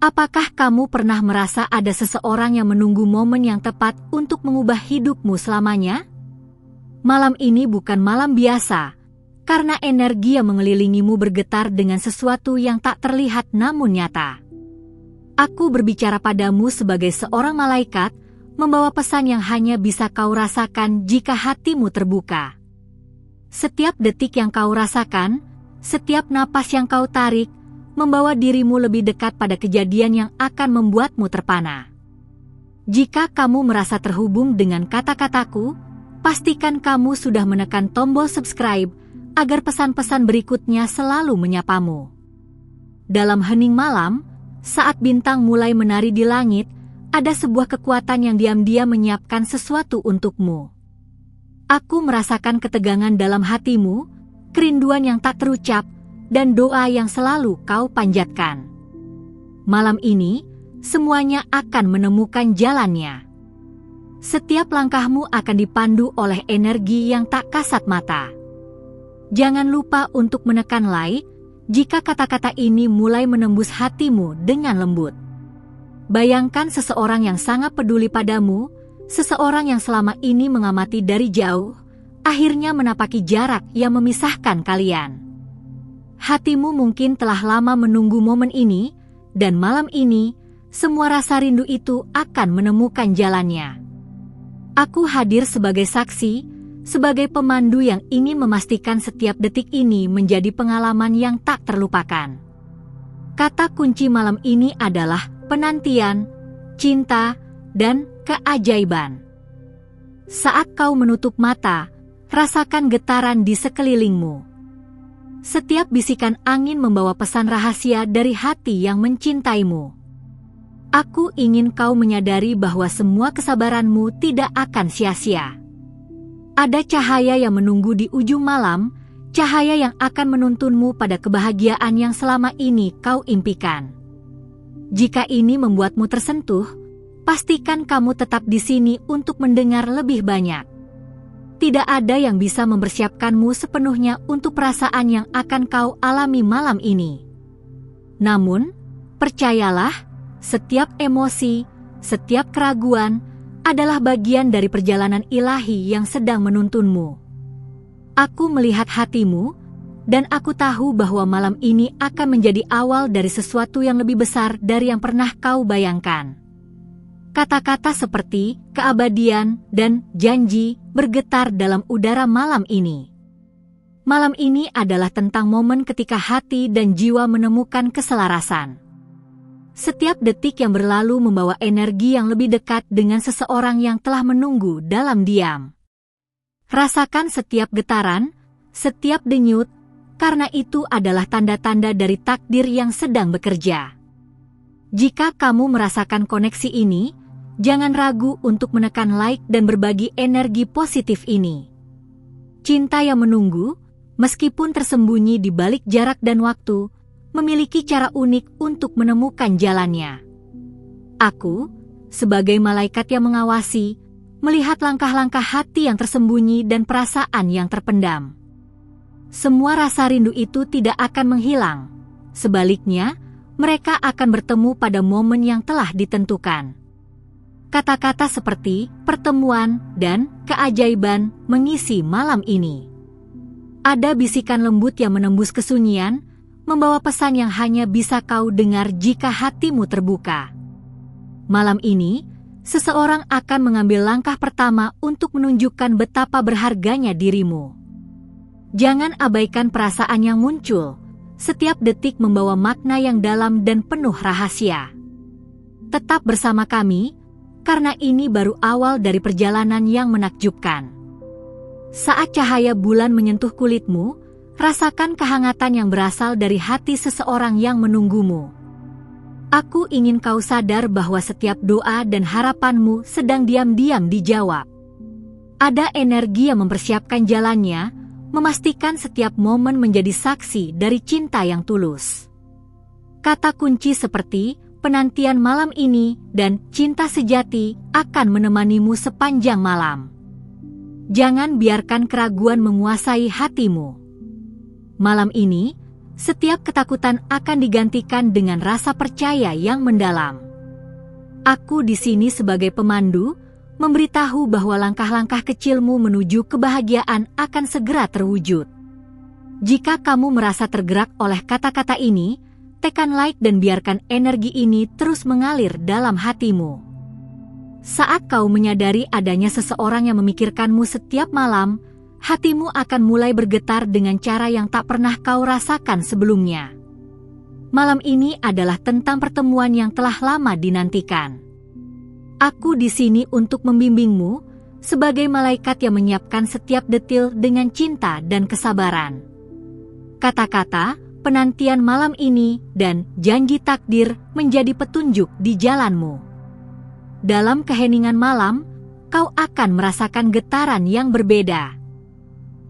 Apakah kamu pernah merasa ada seseorang yang menunggu momen yang tepat untuk mengubah hidupmu selamanya? Malam ini bukan malam biasa, karena energi yang mengelilingimu bergetar dengan sesuatu yang tak terlihat namun nyata. Aku berbicara padamu sebagai seorang malaikat, membawa pesan yang hanya bisa kau rasakan jika hatimu terbuka. Setiap detik yang kau rasakan, setiap napas yang kau tarik, membawa dirimu lebih dekat pada kejadian yang akan membuatmu terpana. Jika kamu merasa terhubung dengan kata-kataku, pastikan kamu sudah menekan tombol subscribe agar pesan-pesan berikutnya selalu menyapamu. Dalam hening malam, saat bintang mulai menari di langit, ada sebuah kekuatan yang diam-diam menyiapkan sesuatu untukmu. Aku merasakan ketegangan dalam hatimu, kerinduan yang tak terucap, dan doa yang selalu kau panjatkan. Malam ini, semuanya akan menemukan jalannya. Setiap langkahmu akan dipandu oleh energi yang tak kasat mata. Jangan lupa untuk menekan like jika kata-kata ini mulai menembus hatimu dengan lembut. Bayangkan seseorang yang sangat peduli padamu, seseorang yang selama ini mengamati dari jauh, akhirnya menapaki jarak yang memisahkan kalian. Hatimu mungkin telah lama menunggu momen ini, dan malam ini, semua rasa rindu itu akan menemukan jalannya. Aku hadir sebagai saksi, sebagai pemandu yang ingin memastikan setiap detik ini menjadi pengalaman yang tak terlupakan. Kata kunci malam ini adalah penantian, cinta, dan keajaiban. Saat kau menutup mata, rasakan getaran di sekelilingmu. Setiap bisikan angin membawa pesan rahasia dari hati yang mencintaimu. Aku ingin kau menyadari bahwa semua kesabaranmu tidak akan sia-sia. Ada cahaya yang menunggu di ujung malam, cahaya yang akan menuntunmu pada kebahagiaan yang selama ini kau impikan. Jika ini membuatmu tersentuh, pastikan kamu tetap di sini untuk mendengar lebih banyak. Tidak ada yang bisa mempersiapkanmu sepenuhnya untuk perasaan yang akan kau alami malam ini. Namun, percayalah, setiap emosi, setiap keraguan adalah bagian dari perjalanan ilahi yang sedang menuntunmu. Aku melihat hatimu, dan aku tahu bahwa malam ini akan menjadi awal dari sesuatu yang lebih besar dari yang pernah kau bayangkan. Kata-kata seperti keabadian dan janji bergetar dalam udara malam ini. Malam ini adalah tentang momen ketika hati dan jiwa menemukan keselarasan. Setiap detik yang berlalu membawa energi yang lebih dekat dengan seseorang yang telah menunggu dalam diam. Rasakan setiap getaran, setiap denyut, karena itu adalah tanda-tanda dari takdir yang sedang bekerja. Jika kamu merasakan koneksi ini, jangan ragu untuk menekan like dan berbagi energi positif ini. Cinta yang menunggu, meskipun tersembunyi di balik jarak dan waktu, memiliki cara unik untuk menemukan jalannya. Aku, sebagai malaikat yang mengawasi, melihat langkah-langkah hati yang tersembunyi dan perasaan yang terpendam. Semua rasa rindu itu tidak akan menghilang. Sebaliknya, mereka akan bertemu pada momen yang telah ditentukan. Kata-kata seperti pertemuan dan keajaiban mengisi malam ini. Ada bisikan lembut yang menembus kesunyian, membawa pesan yang hanya bisa kau dengar jika hatimu terbuka. Malam ini, seseorang akan mengambil langkah pertama untuk menunjukkan betapa berharganya dirimu. Jangan abaikan perasaan yang muncul. Setiap detik membawa makna yang dalam dan penuh rahasia. Tetap bersama kami, karena ini baru awal dari perjalanan yang menakjubkan. Saat cahaya bulan menyentuh kulitmu, rasakan kehangatan yang berasal dari hati seseorang yang menunggumu. Aku ingin kau sadar bahwa setiap doa dan harapanmu sedang diam-diam dijawab. Ada energi yang mempersiapkan jalannya, memastikan setiap momen menjadi saksi dari cinta yang tulus. Kata kunci seperti penantian malam ini dan cinta sejati akan menemanimu sepanjang malam. Jangan biarkan keraguan menguasai hatimu. Malam ini, Setiap ketakutan akan digantikan dengan rasa percaya yang mendalam. Aku di sini sebagai pemandu, memberitahu bahwa langkah-langkah kecilmu menuju kebahagiaan akan segera terwujud. Jika kamu merasa tergerak oleh kata-kata ini, tekan like dan biarkan energi ini terus mengalir dalam hatimu. Saat kau menyadari adanya seseorang yang memikirkanmu setiap malam, hatimu akan mulai bergetar dengan cara yang tak pernah kau rasakan sebelumnya. Malam ini adalah tentang pertemuan yang telah lama dinantikan. Aku di sini untuk membimbingmu, sebagai malaikat yang menyiapkan setiap detil dengan cinta dan kesabaran. Kata-kata, penantian malam ini, dan janji takdir menjadi petunjuk di jalanmu. Dalam keheningan malam, kau akan merasakan getaran yang berbeda.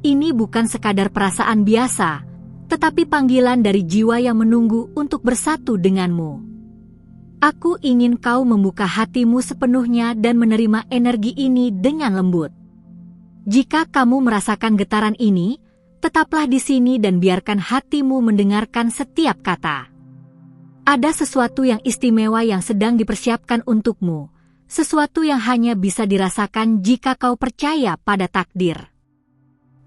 Ini bukan sekadar perasaan biasa, tetapi panggilan dari jiwa yang menunggu untuk bersatu denganmu. Aku ingin kau membuka hatimu sepenuhnya dan menerima energi ini dengan lembut. Jika kamu merasakan getaran ini, tetaplah di sini dan biarkan hatimu mendengarkan setiap kata. Ada sesuatu yang istimewa yang sedang dipersiapkan untukmu, sesuatu yang hanya bisa dirasakan jika kau percaya pada takdir.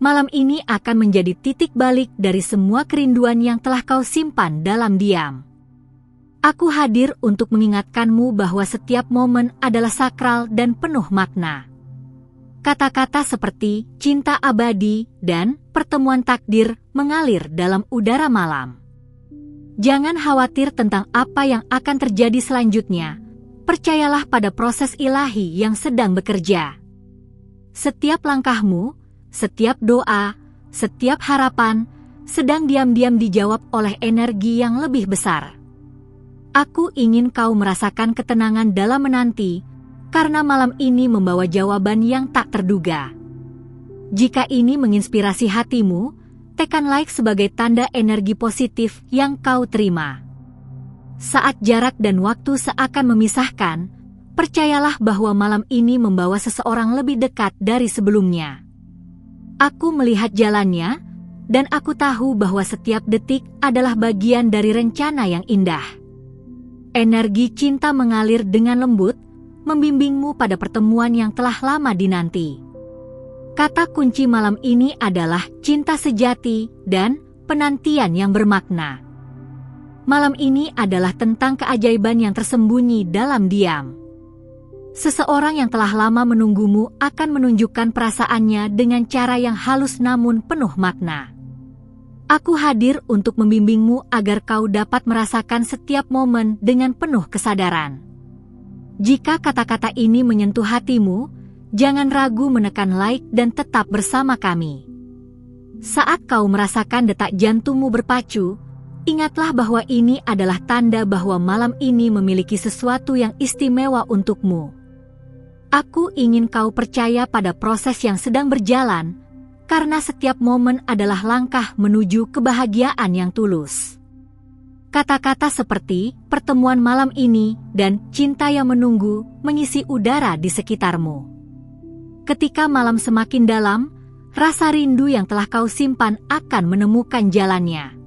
Malam ini akan menjadi titik balik dari semua kerinduan yang telah kau simpan dalam diam. Aku hadir untuk mengingatkanmu bahwa setiap momen adalah sakral dan penuh makna. Kata-kata seperti cinta abadi dan pertemuan takdir mengalir dalam udara malam. Jangan khawatir tentang apa yang akan terjadi selanjutnya. Percayalah pada proses ilahi yang sedang bekerja. Setiap langkahmu, setiap doa, setiap harapan, sedang diam-diam dijawab oleh energi yang lebih besar. Aku ingin kau merasakan ketenangan dalam menanti, karena malam ini membawa jawaban yang tak terduga. Jika ini menginspirasi hatimu, tekan like sebagai tanda energi positif yang kau terima. Saat jarak dan waktu seakan memisahkan, percayalah bahwa malam ini membawa seseorang lebih dekat dari sebelumnya. Aku melihat jalannya, dan aku tahu bahwa setiap detik adalah bagian dari rencana yang indah. Energi cinta mengalir dengan lembut, membimbingmu pada pertemuan yang telah lama dinanti. Kata kunci malam ini adalah cinta sejati dan penantian yang bermakna. Malam ini adalah tentang keajaiban yang tersembunyi dalam diam. Seseorang yang telah lama menunggumu akan menunjukkan perasaannya dengan cara yang halus namun penuh makna. Aku hadir untuk membimbingmu agar kau dapat merasakan setiap momen dengan penuh kesadaran. Jika kata-kata ini menyentuh hatimu, jangan ragu menekan like dan tetap bersama kami. Saat kau merasakan detak jantungmu berpacu, ingatlah bahwa ini adalah tanda bahwa malam ini memiliki sesuatu yang istimewa untukmu. Aku ingin kau percaya pada proses yang sedang berjalan, karena setiap momen adalah langkah menuju kebahagiaan yang tulus. Kata-kata seperti pertemuan malam ini dan cinta yang menunggu mengisi udara di sekitarmu. Ketika malam semakin dalam, rasa rindu yang telah kau simpan akan menemukan jalannya.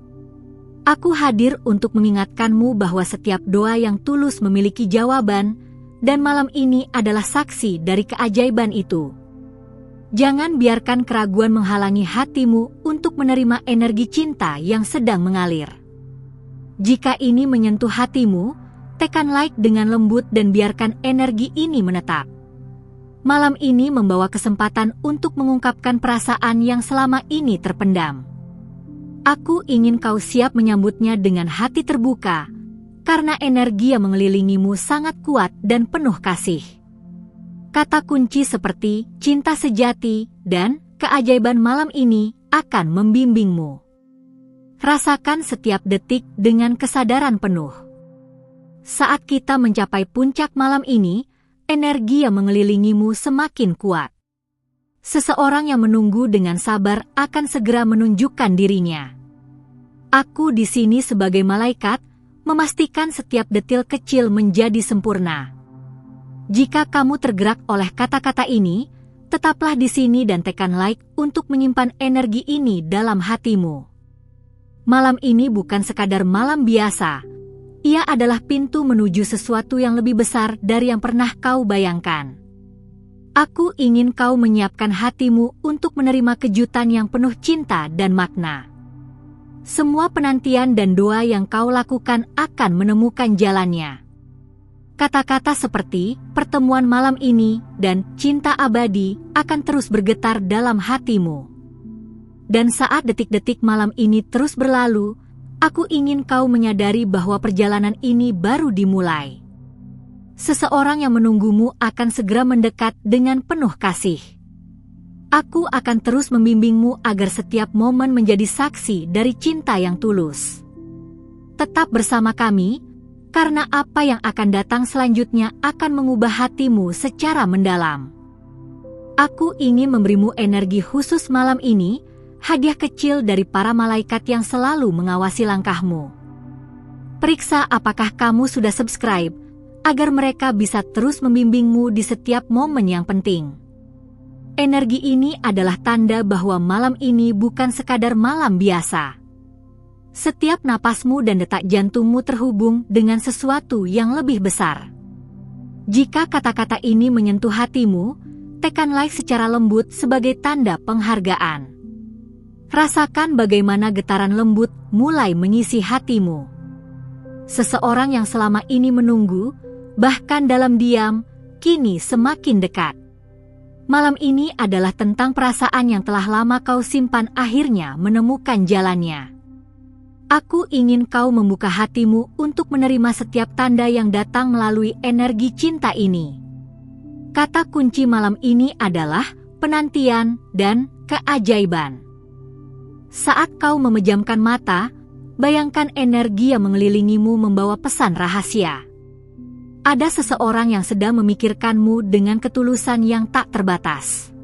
Aku hadir untuk mengingatkanmu bahwa setiap doa yang tulus memiliki jawaban, dan malam ini adalah saksi dari keajaiban itu. Jangan biarkan keraguan menghalangi hatimu untuk menerima energi cinta yang sedang mengalir. Jika ini menyentuh hatimu, tekan like dengan lembut dan biarkan energi ini menetap. Malam ini membawa kesempatan untuk mengungkapkan perasaan yang selama ini terpendam. Aku ingin kau siap menyambutnya dengan hati terbuka, karena energi yang mengelilingimu sangat kuat dan penuh kasih. Kata kunci seperti cinta sejati dan keajaiban malam ini akan membimbingmu. Rasakan setiap detik dengan kesadaran penuh. Saat kita mencapai puncak malam ini, energi yang mengelilingimu semakin kuat. Seseorang yang menunggu dengan sabar akan segera menunjukkan dirinya. Aku di sini sebagai malaikat, memastikan setiap detil kecil menjadi sempurna. Jika kamu tergerak oleh kata-kata ini, tetaplah di sini dan tekan like untuk menyimpan energi ini dalam hatimu. Malam ini bukan sekadar malam biasa. Ia adalah pintu menuju sesuatu yang lebih besar dari yang pernah kau bayangkan. Aku ingin kau menyiapkan hatimu untuk menerima kejutan yang penuh cinta dan makna. Semua penantian dan doa yang kau lakukan akan menemukan jalannya. Kata-kata seperti pertemuan malam ini dan cinta abadi akan terus bergetar dalam hatimu. Dan saat detik-detik malam ini terus berlalu, aku ingin kau menyadari bahwa perjalanan ini baru dimulai. Seseorang yang menunggumu akan segera mendekat dengan penuh kasih. Aku akan terus membimbingmu agar setiap momen menjadi saksi dari cinta yang tulus. Tetap bersama kami, karena apa yang akan datang selanjutnya akan mengubah hatimu secara mendalam. Aku ingin memberimu energi khusus malam ini, hadiah kecil dari para malaikat yang selalu mengawasi langkahmu. Periksa apakah kamu sudah subscribe, agar mereka bisa terus membimbingmu di setiap momen yang penting. Energi ini adalah tanda bahwa malam ini bukan sekadar malam biasa. Setiap napasmu dan detak jantungmu terhubung dengan sesuatu yang lebih besar. Jika kata-kata ini menyentuh hatimu, tekan like secara lembut sebagai tanda penghargaan. Rasakan bagaimana getaran lembut mulai mengisi hatimu. Seseorang yang selama ini menunggu, bahkan dalam diam, kini semakin dekat. Malam ini adalah tentang perasaan yang telah lama kau simpan akhirnya menemukan jalannya. Aku ingin kau membuka hatimu untuk menerima setiap tanda yang datang melalui energi cinta ini. Kata kunci malam ini adalah penantian dan keajaiban. Saat kau memejamkan mata, bayangkan energi yang mengelilingimu membawa pesan rahasia. Ada seseorang yang sedang memikirkanmu dengan ketulusan yang tak terbatas.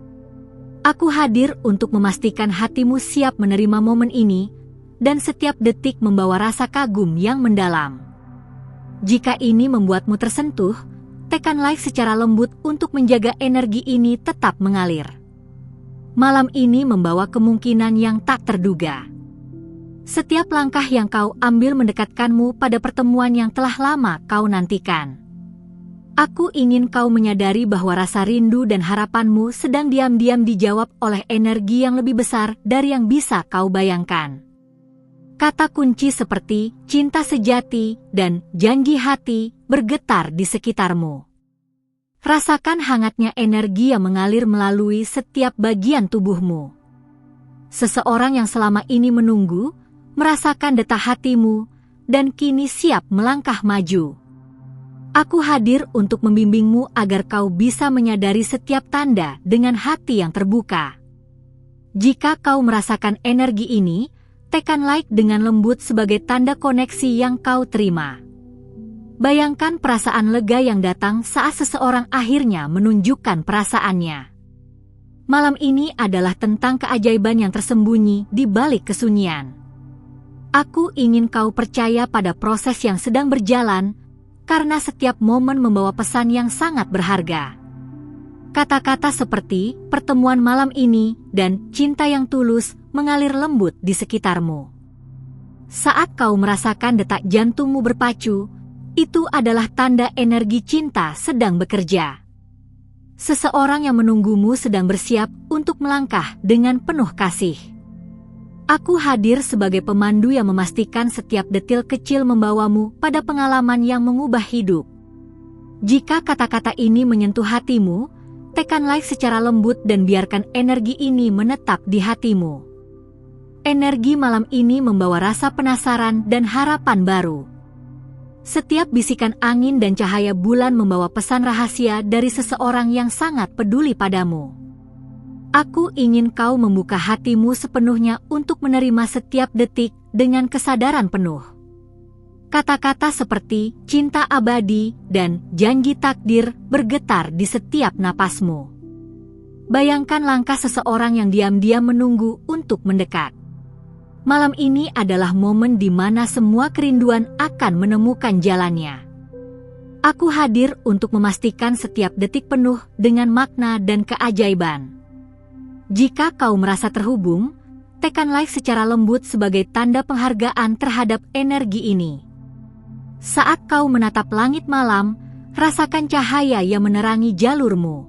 Aku hadir untuk memastikan hatimu siap menerima momen ini, dan setiap detik membawa rasa kagum yang mendalam. Jika ini membuatmu tersentuh, tekan like secara lembut untuk menjaga energi ini tetap mengalir. Malam ini membawa kemungkinan yang tak terduga. Setiap langkah yang kau ambil mendekatkanmu pada pertemuan yang telah lama kau nantikan. Aku ingin kau menyadari bahwa rasa rindu dan harapanmu sedang diam-diam dijawab oleh energi yang lebih besar dari yang bisa kau bayangkan. Kata kunci seperti cinta sejati dan janji hati bergetar di sekitarmu. Rasakan hangatnya energi yang mengalir melalui setiap bagian tubuhmu. Seseorang yang selama ini menunggu, merasakan detak hatimu, dan kini siap melangkah maju. Aku hadir untuk membimbingmu agar kau bisa menyadari setiap tanda dengan hati yang terbuka. Jika kau merasakan energi ini, tekan like dengan lembut sebagai tanda koneksi yang kau terima. Bayangkan perasaan lega yang datang saat seseorang akhirnya menunjukkan perasaannya. Malam ini adalah tentang keajaiban yang tersembunyi di balik kesunyian. Aku ingin kau percaya pada proses yang sedang berjalan, karena setiap momen membawa pesan yang sangat berharga. Kata-kata seperti pertemuan malam ini dan cinta yang tulus mengalir lembut di sekitarmu. Saat kau merasakan detak jantungmu berpacu, itu adalah tanda energi cinta sedang bekerja. Seseorang yang menunggumu sedang bersiap untuk melangkah dengan penuh kasih. Aku hadir sebagai pemandu yang memastikan setiap detil kecil membawamu pada pengalaman yang mengubah hidup. Jika kata-kata ini menyentuh hatimu, tekan like secara lembut dan biarkan energi ini menetap di hatimu. Energi malam ini membawa rasa penasaran dan harapan baru. Setiap bisikan angin dan cahaya bulan membawa pesan rahasia dari seseorang yang sangat peduli padamu. Aku ingin kau membuka hatimu sepenuhnya untuk menerima setiap detik dengan kesadaran penuh. Kata-kata seperti cinta abadi dan janji takdir bergetar di setiap napasmu. Bayangkan langkah seseorang yang diam-diam menunggu untuk mendekat. Malam ini adalah momen di mana semua kerinduan akan menemukan jalannya. Aku hadir untuk memastikan setiap detik penuh dengan makna dan keajaiban. Jika kau merasa terhubung, tekan like secara lembut sebagai tanda penghargaan terhadap energi ini. Saat kau menatap langit malam, rasakan cahaya yang menerangi jalurmu.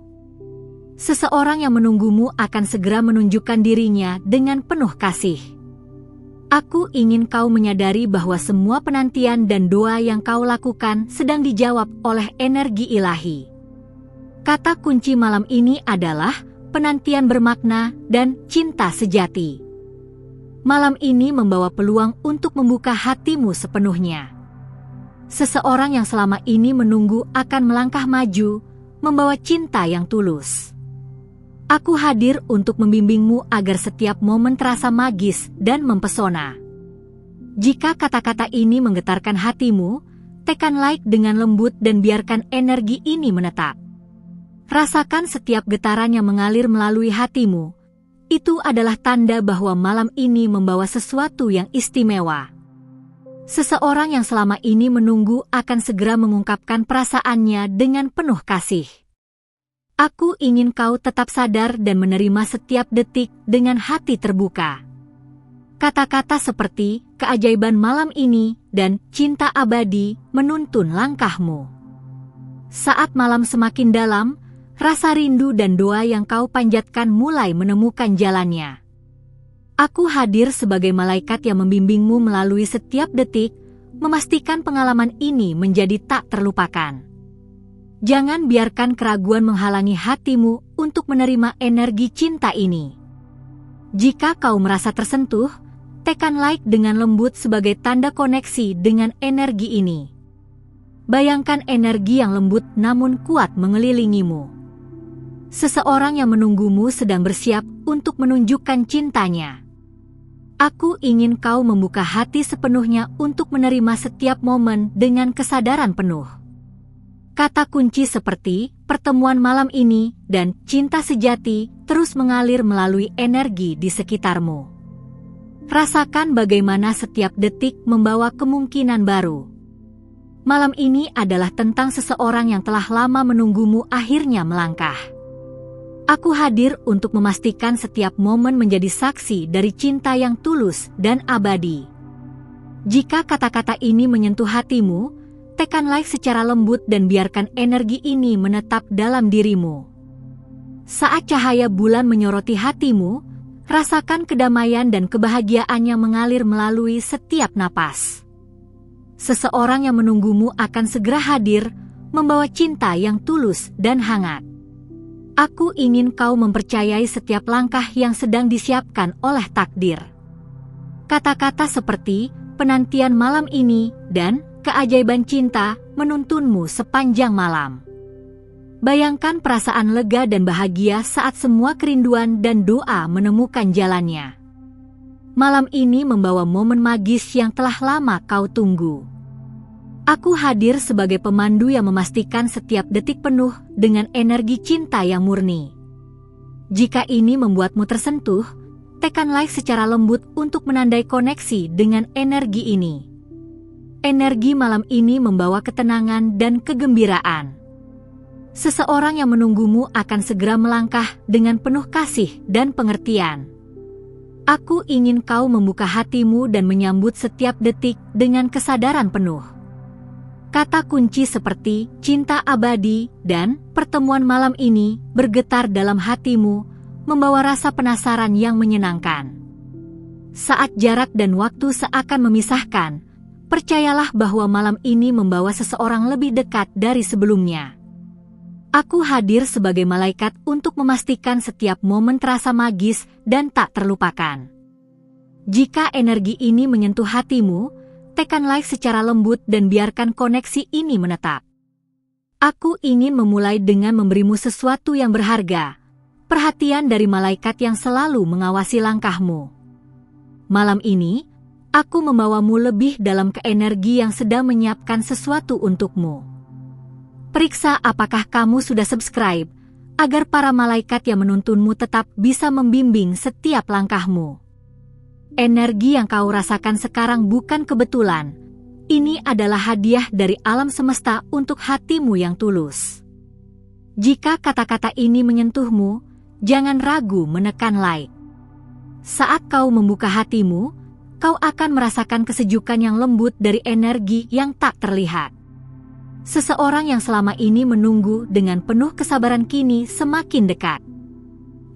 Seseorang yang menunggumu akan segera menunjukkan dirinya dengan penuh kasih. Aku ingin kau menyadari bahwa semua penantian dan doa yang kau lakukan sedang dijawab oleh energi ilahi. Kata kunci malam ini adalah penantian bermakna dan cinta sejati. Malam ini membawa peluang untuk membuka hatimu sepenuhnya. Seseorang yang selama ini menunggu akan melangkah maju, membawa cinta yang tulus. Aku hadir untuk membimbingmu agar setiap momen terasa magis dan mempesona. Jika kata-kata ini menggetarkan hatimu, tekan like dengan lembut dan biarkan energi ini menetap. Rasakan setiap getaran yang mengalir melalui hatimu. Itu adalah tanda bahwa malam ini membawa sesuatu yang istimewa. Seseorang yang selama ini menunggu akan segera mengungkapkan perasaannya dengan penuh kasih. Aku ingin kau tetap sadar dan menerima setiap detik dengan hati terbuka. Kata-kata seperti keajaiban malam ini dan cinta abadi menuntun langkahmu. Saat malam semakin dalam, rasa rindu dan doa yang kau panjatkan mulai menemukan jalannya. Aku hadir sebagai malaikat yang membimbingmu melalui setiap detik, memastikan pengalaman ini menjadi tak terlupakan. Jangan biarkan keraguan menghalangi hatimu untuk menerima energi cinta ini. Jika kau merasa tersentuh, tekan like dengan lembut sebagai tanda koneksi dengan energi ini. Bayangkan energi yang lembut namun kuat mengelilingimu. Seseorang yang menunggumu sedang bersiap untuk menunjukkan cintanya. Aku ingin kau membuka hati sepenuhnya untuk menerima setiap momen dengan kesadaran penuh. Kata kunci seperti pertemuan malam ini dan cinta sejati terus mengalir melalui energi di sekitarmu. Rasakan bagaimana setiap detik membawa kemungkinan baru. Malam ini adalah tentang seseorang yang telah lama menunggumu akhirnya melangkah. Aku hadir untuk memastikan setiap momen menjadi saksi dari cinta yang tulus dan abadi. Jika kata-kata ini menyentuh hatimu, tekan like secara lembut dan biarkan energi ini menetap dalam dirimu. Saat cahaya bulan menyoroti hatimu, rasakan kedamaian dan kebahagiaan yang mengalir melalui setiap napas. Seseorang yang menunggumu akan segera hadir, membawa cinta yang tulus dan hangat. Aku ingin kau mempercayai setiap langkah yang sedang disiapkan oleh takdir. Kata-kata seperti penantian malam ini dan keajaiban cinta menuntunmu sepanjang malam. Bayangkan perasaan lega dan bahagia saat semua kerinduan dan doa menemukan jalannya. Malam ini membawa momen magis yang telah lama kau tunggu. Aku hadir sebagai pemandu yang memastikan setiap detik penuh dengan energi cinta yang murni. Jika ini membuatmu tersentuh, tekan like secara lembut untuk menandai koneksi dengan energi ini. Energi malam ini membawa ketenangan dan kegembiraan. Seseorang yang menunggumu akan segera melangkah dengan penuh kasih dan pengertian. Aku ingin kau membuka hatimu dan menyambut setiap detik dengan kesadaran penuh. Kata kunci seperti cinta abadi dan pertemuan malam ini bergetar dalam hatimu, membawa rasa penasaran yang menyenangkan. Saat jarak dan waktu seakan memisahkan, percayalah bahwa malam ini membawa seseorang lebih dekat dari sebelumnya. Aku hadir sebagai malaikat untuk memastikan setiap momen terasa magis dan tak terlupakan. Jika energi ini menyentuh hatimu, tekan like secara lembut dan biarkan koneksi ini menetap. Aku ingin memulai dengan memberimu sesuatu yang berharga, perhatian dari malaikat yang selalu mengawasi langkahmu. Malam ini, aku membawamu lebih dalam ke energi yang sedang menyiapkan sesuatu untukmu. Periksa apakah kamu sudah subscribe, agar para malaikat yang menuntunmu tetap bisa membimbing setiap langkahmu. Energi yang kau rasakan sekarang bukan kebetulan. Ini adalah hadiah dari alam semesta untuk hatimu yang tulus. Jika kata-kata ini menyentuhmu, jangan ragu menekan like. Saat kau membuka hatimu, kau akan merasakan kesejukan yang lembut dari energi yang tak terlihat. Seseorang yang selama ini menunggu dengan penuh kesabaran kini semakin dekat.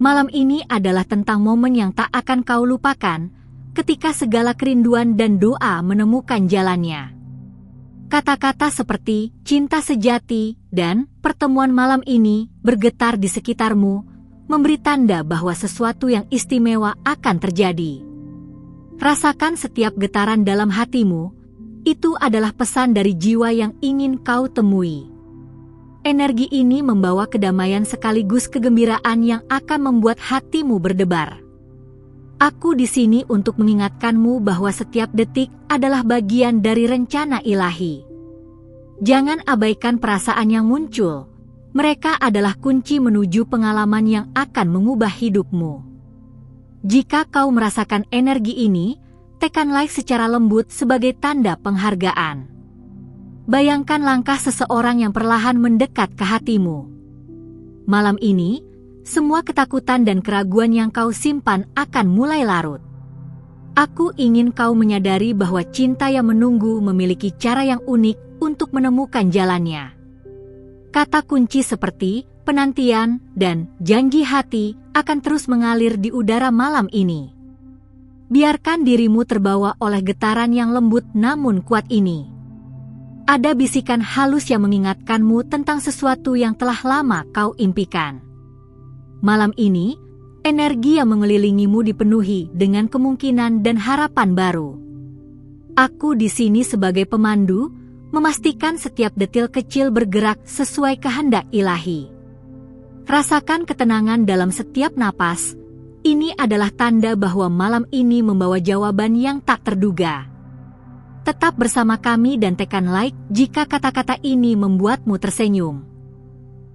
Malam ini adalah tentang momen yang tak akan kau lupakan, ketika segala kerinduan dan doa menemukan jalannya. Kata-kata seperti cinta sejati dan pertemuan malam ini bergetar di sekitarmu, memberi tanda bahwa sesuatu yang istimewa akan terjadi. Rasakan setiap getaran dalam hatimu, itu adalah pesan dari jiwa yang ingin kau temui. Energi ini membawa kedamaian sekaligus kegembiraan yang akan membuat hatimu berdebar. Aku di sini untuk mengingatkanmu bahwa setiap detik adalah bagian dari rencana ilahi. Jangan abaikan perasaan yang muncul. Mereka adalah kunci menuju pengalaman yang akan mengubah hidupmu. Jika kau merasakan energi ini, tekan like secara lembut sebagai tanda penghargaan. Bayangkan langkah seseorang yang perlahan mendekat ke hatimu. Malam ini, semua ketakutan dan keraguan yang kau simpan akan mulai larut. Aku ingin kau menyadari bahwa cinta yang menunggu memiliki cara yang unik untuk menemukan jalannya. Kata kunci seperti penantian dan janji hati akan terus mengalir di udara malam ini. Biarkan dirimu terbawa oleh getaran yang lembut namun kuat ini. Ada bisikan halus yang mengingatkanmu tentang sesuatu yang telah lama kau impikan. Malam ini, energi yang mengelilingimu dipenuhi dengan kemungkinan dan harapan baru. Aku di sini sebagai pemandu, memastikan setiap detil kecil bergerak sesuai kehendak ilahi. Rasakan ketenangan dalam setiap napas. Ini adalah tanda bahwa malam ini membawa jawaban yang tak terduga. Tetap bersama kami dan tekan like jika kata-kata ini membuatmu tersenyum.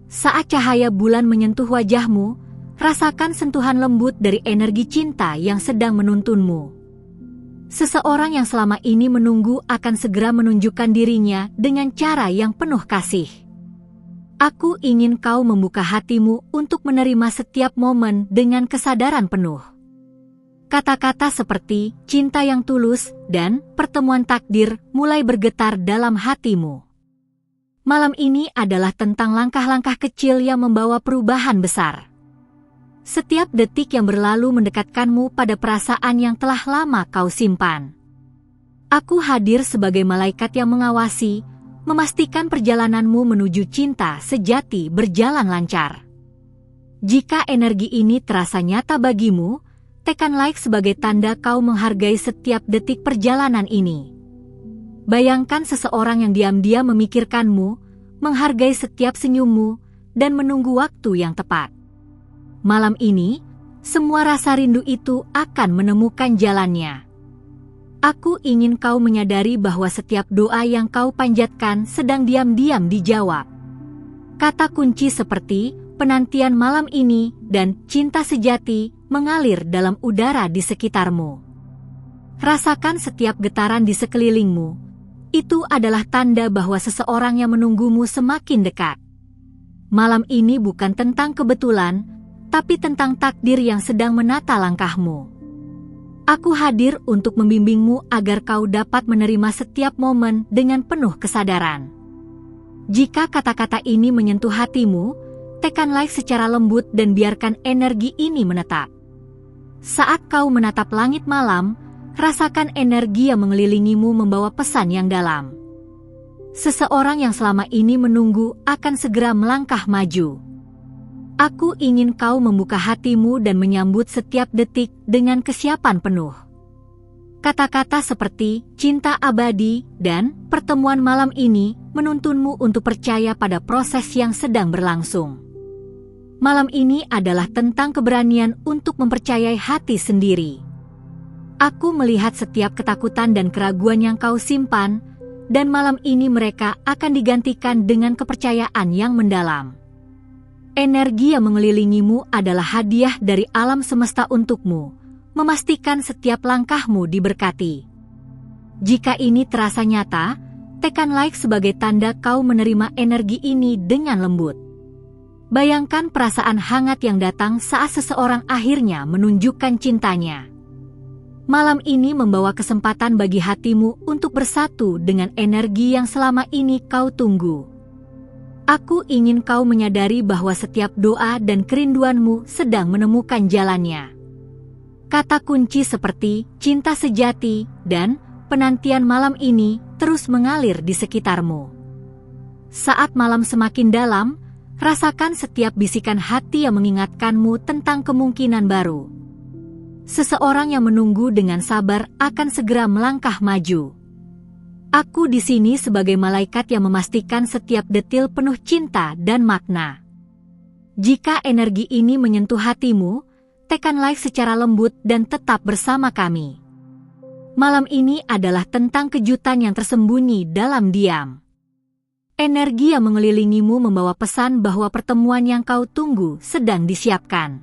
Saat cahaya bulan menyentuh wajahmu, rasakan sentuhan lembut dari energi cinta yang sedang menuntunmu. Seseorang yang selama ini menunggu akan segera menunjukkan dirinya dengan cara yang penuh kasih. Aku ingin kau membuka hatimu untuk menerima setiap momen dengan kesadaran penuh. Kata-kata seperti cinta yang tulus dan pertemuan takdir mulai bergetar dalam hatimu. Malam ini adalah tentang langkah-langkah kecil yang membawa perubahan besar. Setiap detik yang berlalu mendekatkanmu pada perasaan yang telah lama kau simpan. Aku hadir sebagai malaikat yang mengawasi, memastikan perjalananmu menuju cinta sejati berjalan lancar. Jika energi ini terasa nyata bagimu, tekan like sebagai tanda kau menghargai setiap detik perjalanan ini. Bayangkan seseorang yang diam-diam memikirkanmu, menghargai setiap senyummu, dan menunggu waktu yang tepat. Malam ini, semua rasa rindu itu akan menemukan jalannya. Aku ingin kau menyadari bahwa setiap doa yang kau panjatkan sedang diam-diam dijawab. Kata kunci seperti penantian malam ini dan cinta sejati mengalir dalam udara di sekitarmu. Rasakan setiap getaran di sekelilingmu. Itu adalah tanda bahwa seseorang yang menunggumu semakin dekat. Malam ini bukan tentang kebetulan, tapi tentang takdir yang sedang menata langkahmu. Aku hadir untuk membimbingmu agar kau dapat menerima setiap momen dengan penuh kesadaran. Jika kata-kata ini menyentuh hatimu, tekan like secara lembut dan biarkan energi ini menetap. Saat kau menatap langit malam, rasakan energi yang mengelilingimu membawa pesan yang dalam. Seseorang yang selama ini menunggu akan segera melangkah maju. Aku ingin kau membuka hatimu dan menyambut setiap detik dengan kesiapan penuh. Kata-kata seperti cinta abadi dan pertemuan malam ini menuntunmu untuk percaya pada proses yang sedang berlangsung. Malam ini adalah tentang keberanian untuk mempercayai hati sendiri. Aku melihat setiap ketakutan dan keraguan yang kau simpan, dan malam ini mereka akan digantikan dengan kepercayaan yang mendalam. Energi yang mengelilingimu adalah hadiah dari alam semesta untukmu, memastikan setiap langkahmu diberkati. Jika ini terasa nyata, tekan like sebagai tanda kau menerima energi ini dengan lembut. Bayangkan perasaan hangat yang datang saat seseorang akhirnya menunjukkan cintanya. Malam ini membawa kesempatan bagi hatimu untuk bersatu dengan energi yang selama ini kau tunggu. Aku ingin kau menyadari bahwa setiap doa dan kerinduanmu sedang menemukan jalannya. Kata kunci seperti cinta sejati dan penantian malam ini terus mengalir di sekitarmu. Saat malam semakin dalam, rasakan setiap bisikan hati yang mengingatkanmu tentang kemungkinan baru. Seseorang yang menunggu dengan sabar akan segera melangkah maju. Aku di sini sebagai malaikat yang memastikan setiap detil penuh cinta dan makna. Jika energi ini menyentuh hatimu, tekan like secara lembut dan tetap bersama kami. Malam ini adalah tentang kejutan yang tersembunyi dalam diam. Energi yang mengelilingimu membawa pesan bahwa pertemuan yang kau tunggu sedang disiapkan.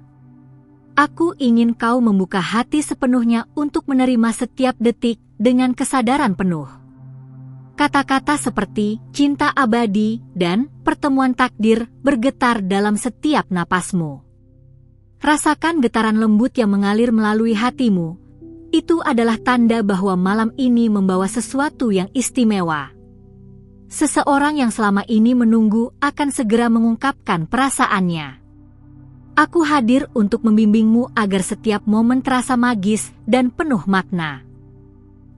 Aku ingin kau membuka hati sepenuhnya untuk menerima setiap detik dengan kesadaran penuh. Kata-kata seperti cinta abadi dan pertemuan takdir bergetar dalam setiap napasmu. Rasakan getaran lembut yang mengalir melalui hatimu. Itu adalah tanda bahwa malam ini membawa sesuatu yang istimewa. Seseorang yang selama ini menunggu akan segera mengungkapkan perasaannya. Aku hadir untuk membimbingmu agar setiap momen terasa magis dan penuh makna.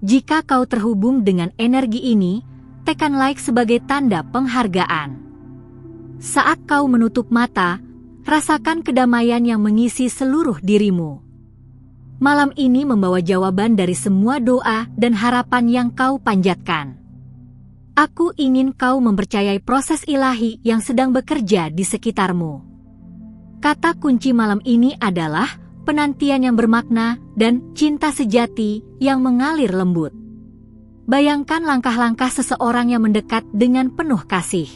Jika kau terhubung dengan energi ini, tekan like sebagai tanda penghargaan. Saat kau menutup mata, rasakan kedamaian yang mengisi seluruh dirimu. Malam ini membawa jawaban dari semua doa dan harapan yang kau panjatkan. Aku ingin kau mempercayai proses ilahi yang sedang bekerja di sekitarmu. Kata kunci malam ini adalah penantian yang bermakna dan cinta sejati yang mengalir lembut. Bayangkan langkah-langkah seseorang yang mendekat dengan penuh kasih.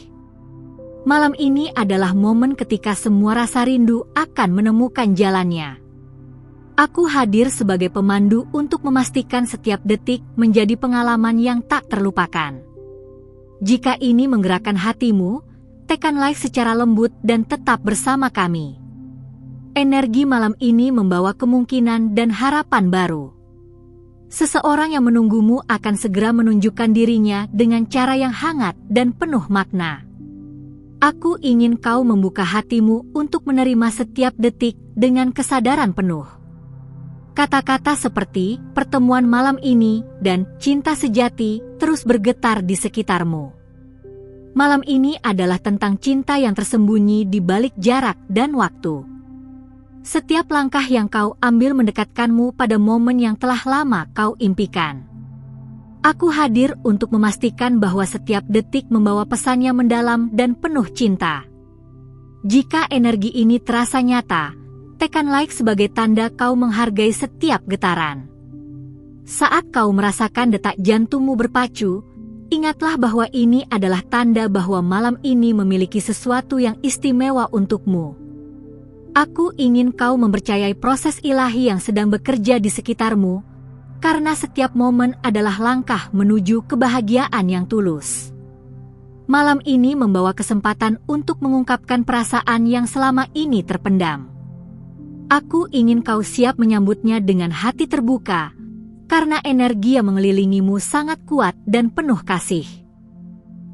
Malam ini adalah momen ketika semua rasa rindu akan menemukan jalannya. Aku hadir sebagai pemandu untuk memastikan setiap detik menjadi pengalaman yang tak terlupakan. Jika ini menggerakkan hatimu, tekan like secara lembut dan tetap bersama kami. Energi malam ini membawa kemungkinan dan harapan baru. Seseorang yang menunggumu akan segera menunjukkan dirinya dengan cara yang hangat dan penuh makna. Aku ingin kau membuka hatimu untuk menerima setiap detik dengan kesadaran penuh. Kata-kata seperti pertemuan malam ini dan cinta sejati terus bergetar di sekitarmu. Malam ini adalah tentang cinta yang tersembunyi di balik jarak dan waktu. Setiap langkah yang kau ambil mendekatkanmu pada momen yang telah lama kau impikan. Aku hadir untuk memastikan bahwa setiap detik membawa pesan yang mendalam dan penuh cinta. Jika energi ini terasa nyata, tekan like sebagai tanda kau menghargai setiap getaran. Saat kau merasakan detak jantungmu berpacu, ingatlah bahwa ini adalah tanda bahwa malam ini memiliki sesuatu yang istimewa untukmu. Aku ingin kau mempercayai proses ilahi yang sedang bekerja di sekitarmu, karena setiap momen adalah langkah menuju kebahagiaan yang tulus. Malam ini membawa kesempatan untuk mengungkapkan perasaan yang selama ini terpendam. Aku ingin kau siap menyambutnya dengan hati terbuka, karena energi yang mengelilingimu sangat kuat dan penuh kasih.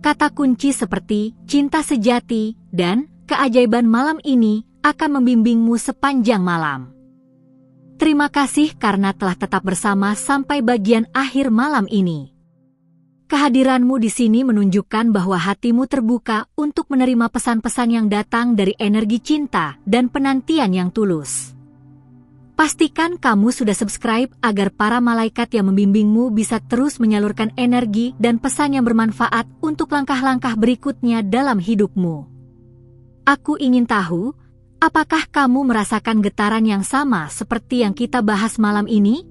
Kata kunci seperti cinta sejati dan keajaiban malam ini akan membimbingmu sepanjang malam. Terima kasih karena telah tetap bersama sampai bagian akhir malam ini. Kehadiranmu di sini menunjukkan bahwa hatimu terbuka untuk menerima pesan-pesan yang datang dari energi cinta dan penantian yang tulus. Pastikan kamu sudah subscribe agar para malaikat yang membimbingmu bisa terus menyalurkan energi dan pesan yang bermanfaat untuk langkah-langkah berikutnya dalam hidupmu. Aku ingin tahu, apakah kamu merasakan getaran yang sama seperti yang kita bahas malam ini?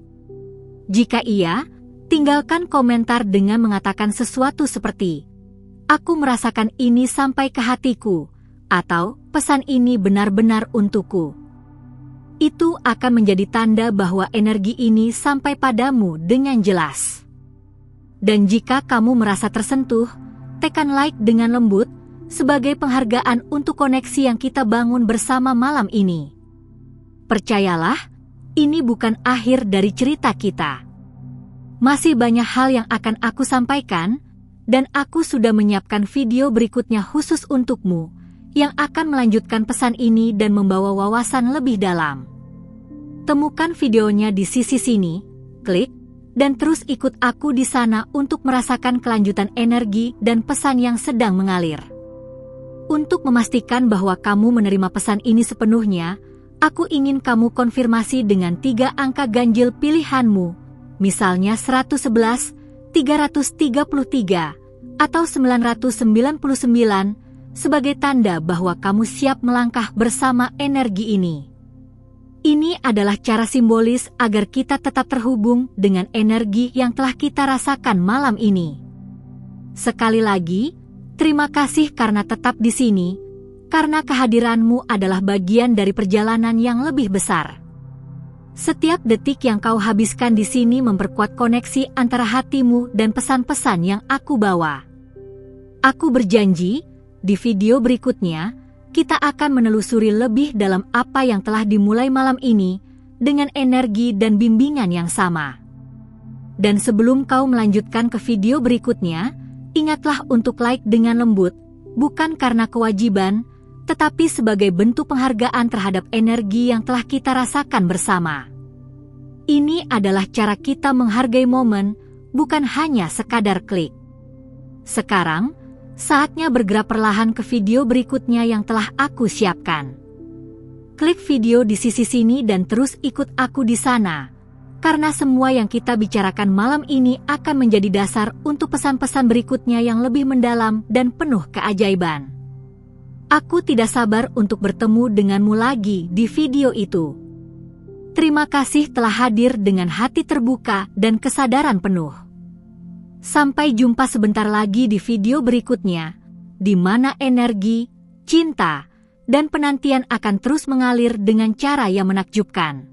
Jika iya, tinggalkan komentar dengan mengatakan sesuatu seperti, "Aku merasakan ini sampai ke hatiku," atau "Pesan ini benar-benar untukku." Itu akan menjadi tanda bahwa energi ini sampai padamu dengan jelas. Dan jika kamu merasa tersentuh, tekan like dengan lembut, sebagai penghargaan untuk koneksi yang kita bangun bersama malam ini. Percayalah, ini bukan akhir dari cerita kita. Masih banyak hal yang akan aku sampaikan, dan aku sudah menyiapkan video berikutnya khusus untukmu, yang akan melanjutkan pesan ini dan membawa wawasan lebih dalam. Temukan videonya di sisi sini, klik, dan terus ikut aku di sana untuk merasakan kelanjutan energi dan pesan yang sedang mengalir. Untuk memastikan bahwa kamu menerima pesan ini sepenuhnya, aku ingin kamu konfirmasi dengan 3 angka ganjil pilihanmu, misalnya 111, 333, atau 999, sebagai tanda bahwa kamu siap melangkah bersama energi ini. Ini adalah cara simbolis agar kita tetap terhubung dengan energi yang telah kita rasakan malam ini. Sekali lagi, terima kasih karena tetap di sini, karena kehadiranmu adalah bagian dari perjalanan yang lebih besar. Setiap detik yang kau habiskan di sini memperkuat koneksi antara hatimu dan pesan-pesan yang aku bawa. Aku berjanji, di video berikutnya, kita akan menelusuri lebih dalam apa yang telah dimulai malam ini dengan energi dan bimbingan yang sama. Dan sebelum kau melanjutkan ke video berikutnya, ingatlah untuk like dengan lembut, bukan karena kewajiban, tetapi sebagai bentuk penghargaan terhadap energi yang telah kita rasakan bersama. Ini adalah cara kita menghargai momen, bukan hanya sekadar klik. Sekarang, saatnya bergerak perlahan ke video berikutnya yang telah aku siapkan. Klik video di sisi sini dan terus ikut aku di sana, karena semua yang kita bicarakan malam ini akan menjadi dasar untuk pesan-pesan berikutnya yang lebih mendalam dan penuh keajaiban. Aku tidak sabar untuk bertemu denganmu lagi di video itu. Terima kasih telah hadir dengan hati terbuka dan kesadaran penuh. Sampai jumpa sebentar lagi di video berikutnya, di mana energi, cinta, dan penantian akan terus mengalir dengan cara yang menakjubkan.